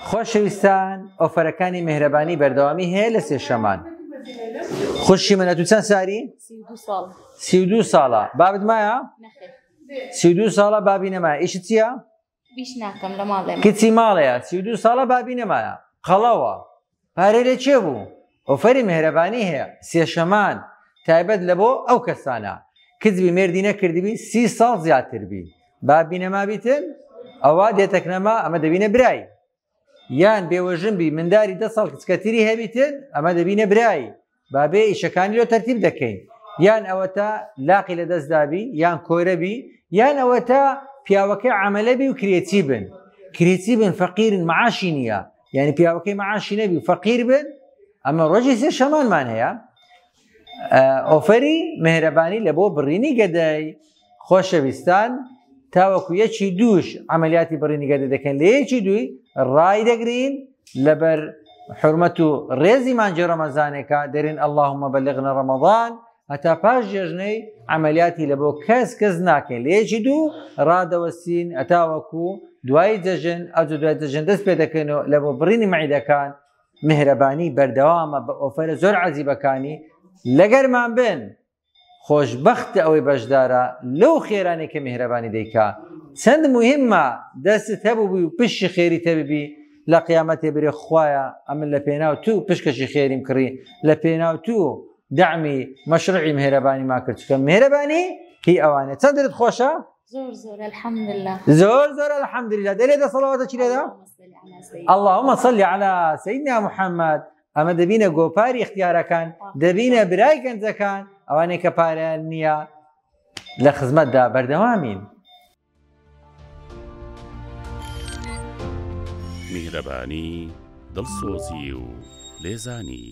خۆشەویستان ئۆفەرەکانی میهرەبانی بەردەوامی هەیە لە سێ شەمان. خوشی منە تو چەند ساری؟ 32 ساڵە. بابت مایە؟ 32 ساڵە بابی نەمایە. ئیشت چییە؟ بیش ناکەم لە ماڵێمە. کچی ماڵەیە 32 ساڵە بابی نەمایە. قەڵەوە. پارەی لێ چێ بوو؟ ئۆفەری میهرەبانی هەیە. سێ شەمان تایبەت لە بۆ ئەو کەسانە. کچبی مێردی نەکردبی 30 ساڵ زیاتر بی. بابی نەمابیتن؟ ئەوە دێتەکنەما ئەمە دەبینە برای. یان بێوەژن بی منداری 10 ساڵ کچکەتیری هەبیتن ئەمە دەبینە برایی. بابێ ئیشەکانی لۆ تەرتیب دەکەین. یان ئەوە تا لاقی لە دەستدابی یان کۆرەبی یان ئەوە تا پیاوەکەی عەمەلەبی و کرێتی بن. کرێتی بن فەقیرن معاشی نییە. یعنی پیاوەکەی معاشی نەبی و فەقیر بن ئەمە ڕۆژی سێ شەمانمان هەیە. ئۆفەری میهرەبانی لە بۆ بڕینی گەدەی خۆشەویستان تاوەکو یەکی دووش عملیاتی بڕینی گەدە دەکەن لە یەکی دووی ڕای دەگرین لەبەر حرمەت و ڕێزی مانجی ڕەمەزانێکە دەرێن اللهم بلغنا ڕەمەضان هەتا پاش جێژنەی عملیاتی لە بۆ کەس ناکەین لە یەکی دوو ڕادەوەستین ئەتاوەکو دوای جەژن ئەو دوای جەژن دەست پێ دەکەنەوە لە بۆ بڕینی مەعیدەکان میهرەبانی بەردەوامە بە ئۆفەرە زۆر عەجیبەکانی لەگەرمان بن. خۆشبەختە ئەوەی بەشدارە لەو خێرانی کە میهرەبانی دەیکا. چەند موهمە دەستت هەبوو بووی و پشتی خێری تەببی لە قیامەتێ برێ خوایە ئەمن لە پێناو تو پشکەشی خێریم کڕی لە پێناو تو دعمی مەشروعی میهرەبانی ما کرد چکە میهرەبانی هی ئەوانێ. چەندت خۆشە؟ زۆر الحەمدولله. زۆر الحەمدولله. دەرێدە سەڵاواتە چی لێدا؟ اللهم صل على سيدنا محمد. ئەمە دەبینە گۆپاری اختیارەکان دەبینە برای گەنجەکان ئەوانەی کە پارەیان نییە لە خزمەتدا بەردەوامین. میهرەبانی دڵسۆزی و لێزانی